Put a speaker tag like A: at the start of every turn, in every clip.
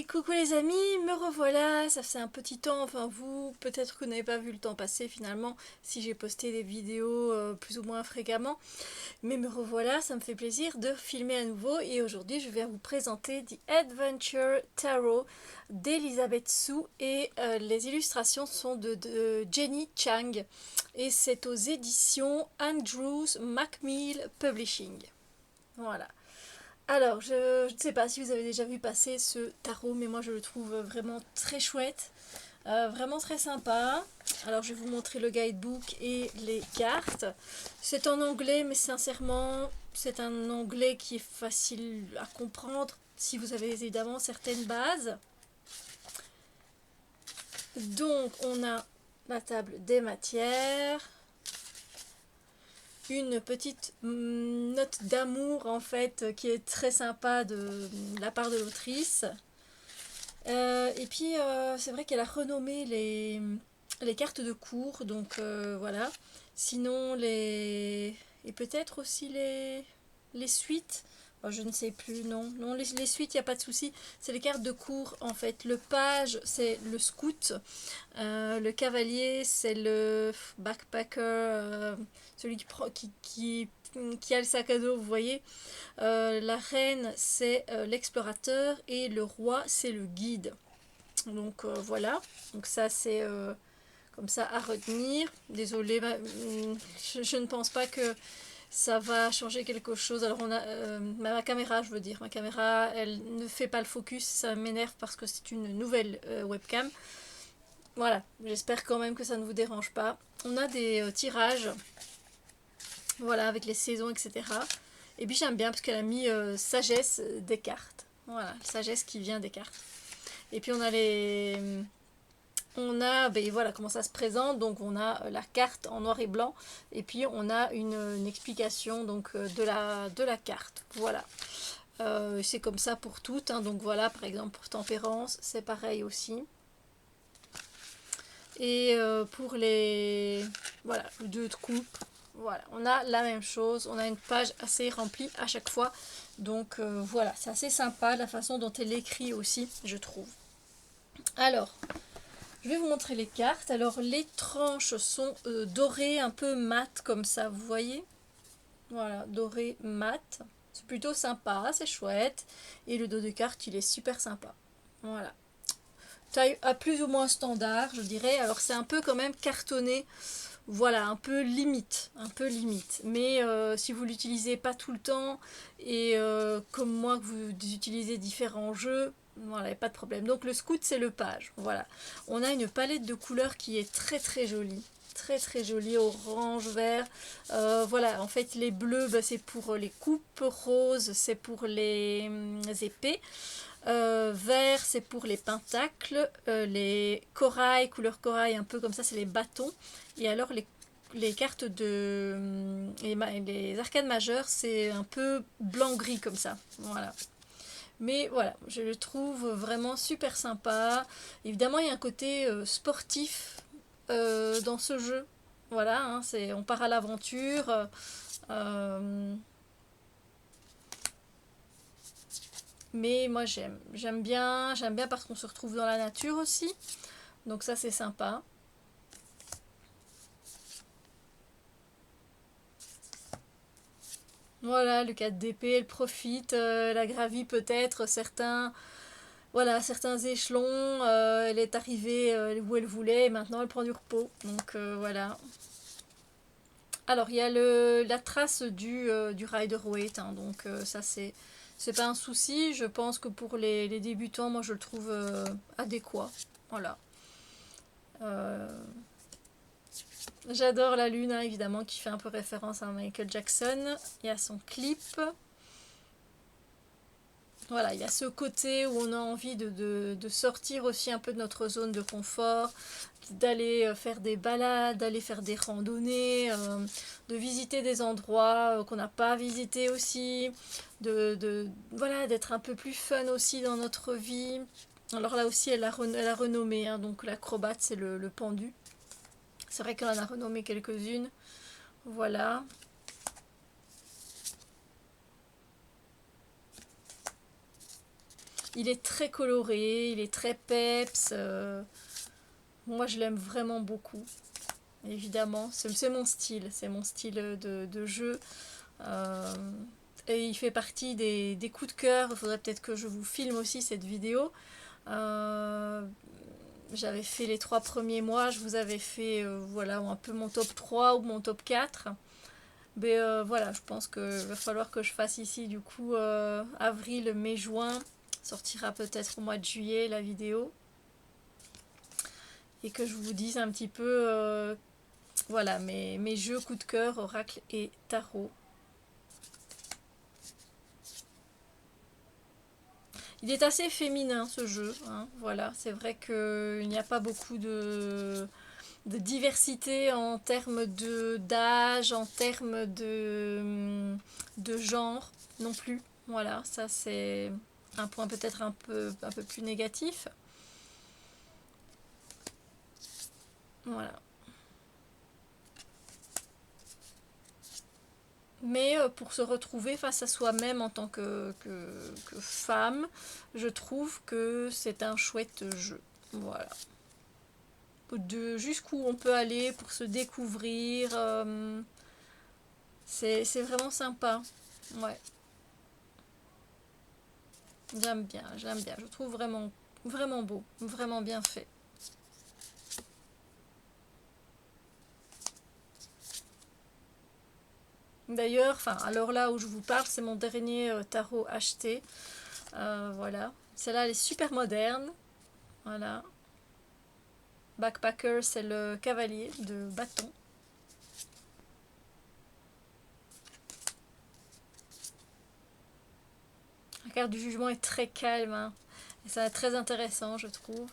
A: Et coucou les amis, me revoilà, ça fait un petit temps, enfin vous, peut-être que vous n'avez pas vu le temps passer finalement, si j'ai posté des vidéos plus ou moins fréquemment, mais me revoilà, ça me fait plaisir de filmer à nouveau et aujourd'hui je vais vous présenter The Adventure Tarot d'Elizabeth Su et les illustrations sont de Jenny Chang et c'est aux éditions Andrews Macmill Publishing. Voilà. Alors, je ne sais pas si vous avez déjà vu passer ce tarot, mais moi je le trouve vraiment très chouette, vraiment très sympa. Alors, je vais vous montrer le guidebook et les cartes. C'est en anglais, mais sincèrement, c'est un anglais qui est facile à comprendre si vous avez évidemment certaines bases. Donc, on a la table des matières. Une petite note d'amour en fait qui est très sympa de la part de l'autrice. Et puis c'est vrai qu'elle a renommé les cartes de cours, donc voilà. Sinon et peut-être aussi les suites. Oh, je ne sais plus, non. Non, les suites, il n'y a pas de souci. C'est les cartes de cours, en fait. Le page, c'est le scout. Le cavalier, c'est le backpacker, celui qui a le sac à dos, vous voyez. La reine, c'est l'explorateur. Et le roi, c'est le guide. Donc voilà. Donc ça, c'est comme ça à retenir. Désolée, je ne pense pas que ça va changer quelque chose. Alors on a ma caméra, je veux dire, ma caméra, elle ne fait pas le focus, ça m'énerve parce que c'est une nouvelle webcam. Voilà, j'espère quand même que ça ne vous dérange pas. On a des tirages, voilà, avec les saisons, etc. Et puis j'aime bien parce qu'elle a mis sagesse des cartes. Voilà, sagesse qui vient des cartes. Et puis ben voilà comment ça se présente. Donc on a la carte en noir et blanc et puis on a une explication donc de la carte. Voilà. C'est comme ça pour toutes. Hein. Donc voilà, par exemple pour tempérance, c'est pareil aussi. Et pour les voilà, le 2 de coupe, voilà, on a la même chose. On a une page assez remplie à chaque fois. Donc voilà, c'est assez sympa la façon dont elle écrit aussi, je trouve. Alors, je vais vous montrer les cartes. Alors, les tranches sont dorées, un peu mat comme ça, vous voyez. Voilà, doré mat. C'est plutôt sympa, c'est chouette. Et le dos de carte, il est super sympa. Voilà. Taille à plus ou moins standard, je dirais. Alors, c'est un peu quand même cartonné. Voilà, un peu limite. Un peu limite. Mais si vous l'utilisez pas tout le temps et comme moi, que vous utilisez différents jeux, voilà, pas de problème. Donc le scout, c'est le page. Voilà. On a une palette de couleurs qui est très très jolie. Très très jolie, orange, vert. Voilà, en fait, les bleus, bah, c'est pour les coupes. Rose, c'est pour les épées. Vert, c'est pour les pentacles. Les corail, couleur corail, un peu comme ça, c'est les bâtons. Et alors, les cartes les arcades majeures, c'est un peu blanc-gris comme ça. Voilà. Mais voilà, je le trouve vraiment super sympa. Évidemment, il y a un côté sportif dans ce jeu. Voilà, hein, on part à l'aventure. Euh, mais moi j'aime bien parce qu'on se retrouve dans la nature aussi. Donc ça c'est sympa. Voilà, le 4 d'épée, elle profite, elle a gravi peut-être certains échelons, elle est arrivée où elle voulait et maintenant elle prend du repos. Donc voilà. Alors il y a la trace du Rider-Waite, hein, donc ça c'est pas un souci. Je pense que pour les débutants, moi je le trouve adéquat. Voilà. Euh, J'adore la lune, hein, évidemment, qui fait un peu référence à Michael Jackson et à son clip. Voilà, il y a ce côté où on a envie de sortir aussi un peu de notre zone de confort, d'aller faire des balades, d'aller faire des randonnées, de visiter des endroits qu'on n'a pas visités aussi, voilà, d'être un peu plus fun aussi dans notre vie. Alors là aussi, elle a renommé, hein, donc l'acrobate, c'est le pendu. C'est vrai qu'elle en a renommé quelques-unes. Voilà. Il est très coloré, il est très peps. Moi, je l'aime vraiment beaucoup. Évidemment, c'est mon style. C'est mon style de jeu. Euh, et il fait partie des coups de cœur. Il faudrait peut-être que je vous filme aussi cette vidéo. Euh, J'avais fait les 3 premiers mois. Je vous avais fait voilà, un peu mon top 3 ou mon top 4. Mais voilà, je pense qu'il va falloir que je fasse ici du coup avril, mai, juin. Sortira peut-être au mois de juillet la vidéo. Et que je vous dise un petit peu voilà mes jeux coup de cœur, oracle et tarot. Il est assez féminin ce jeu, hein, voilà, c'est vrai qu'il n'y a pas beaucoup de diversité en termes d'âge, en termes de genre non plus. Voilà, ça c'est un point peut-être un peu plus négatif. Voilà. Mais pour se retrouver face à soi-même en tant que femme, je trouve que c'est un chouette jeu. Voilà. Jusqu'où on peut aller pour se découvrir, c'est vraiment sympa. Ouais, j'aime bien, j'aime bien. Je trouve vraiment, vraiment beau, vraiment bien fait. D'ailleurs, enfin, alors là où je vous parle, c'est mon dernier tarot acheté. Voilà. Celle-là, elle est super moderne. Voilà. Backpacker, c'est le cavalier de bâton. La carte du jugement est très calme. Hein. Et ça est très intéressant, je trouve.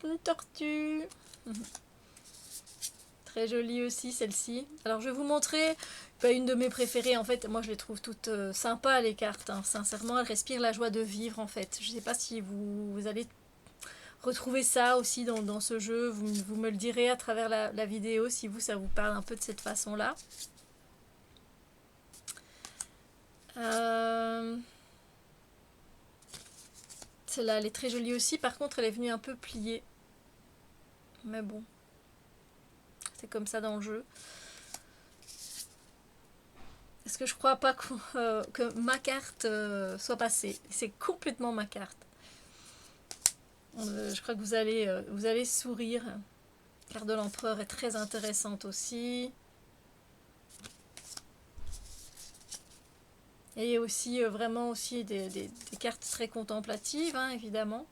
A: Une tortue. Très jolie aussi celle-ci. Alors je vais vous montrer une de mes préférées. En fait, moi je les trouve toutes sympas les cartes. Hein. Sincèrement, elles respirent la joie de vivre en fait. Je ne sais pas si vous allez retrouver ça aussi dans ce jeu. Vous me le direz à travers la vidéo si ça vous parle un peu de cette façon-là. Celle-là, elle est très jolie aussi. Par contre, elle est venue un peu pliée. Mais bon, c'est comme ça dans le jeu. Parce que je crois pas que ma carte soit passée. C'est complètement ma carte. Je crois que vous allez sourire. La carte de l'empereur est très intéressante aussi. Et aussi vraiment aussi des cartes très contemplatives, hein, évidemment.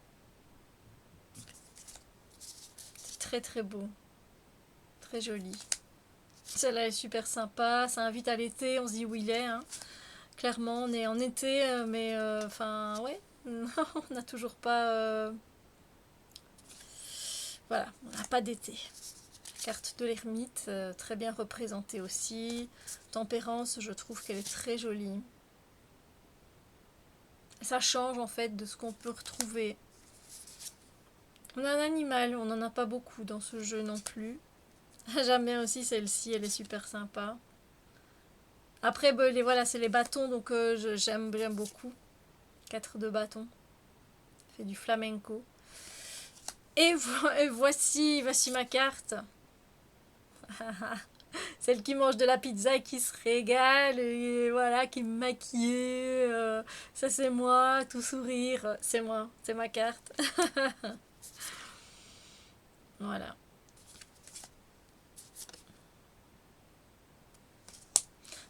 A: C'est très très beau. Très joli. Celle-là est super sympa. Ça invite à l'été. On se dit où il est. Hein. Clairement, on est en été, mais enfin, ouais. On n'a toujours pas... voilà, on n'a pas d'été. Carte de l'ermite, très bien représentée aussi. Tempérance, je trouve qu'elle est très jolie. Et ça change en fait de ce qu'on peut retrouver. On a un animal, on n'en a pas beaucoup dans ce jeu non plus. J'aime bien aussi celle-ci, elle est super sympa. Après, voilà, c'est les bâtons, donc j'aime beaucoup. 4 de bâtons. Fait du flamenco. Et voici ma carte. Celle qui mange de la pizza et qui se régale, et voilà, qui me maquille. Ça c'est moi, tout sourire. C'est moi, c'est ma carte. Voilà.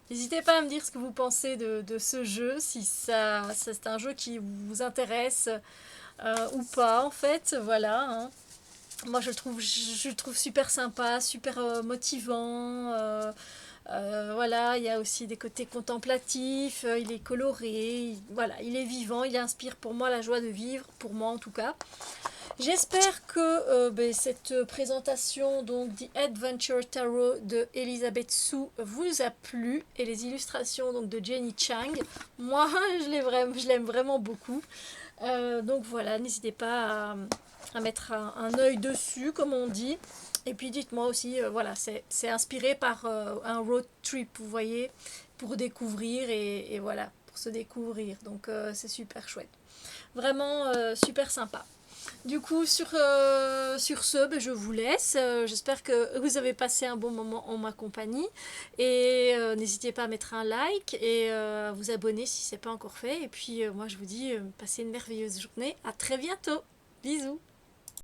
A: N'hésitez pas à me dire ce que vous pensez de ce jeu, si c'est un jeu qui vous intéresse ou pas en fait. Voilà. Hein. Moi je le trouve super sympa, super motivant. Voilà, il y a aussi des côtés contemplatifs, il est coloré, voilà, il est vivant, il inspire pour moi la joie de vivre, pour moi en tout cas. J'espère que cette présentation donc The Adventure Tarot de Elisabeth Su vous a plu et les illustrations donc de Jenny Chang. Moi, je l'aime vraiment beaucoup. Donc voilà, n'hésitez pas à mettre un œil dessus, comme on dit. Et puis dites-moi aussi, voilà, c'est inspiré par un road trip, vous voyez, pour découvrir et voilà, pour se découvrir. Donc c'est super chouette. Vraiment super sympa. Du coup, sur ce, ben, je vous laisse. J'espère que vous avez passé un bon moment en ma compagnie. Et n'hésitez pas à mettre un like et à vous abonner si ce n'est pas encore fait. Et puis moi, je vous dis, passez une merveilleuse journée. À très bientôt. Bisous.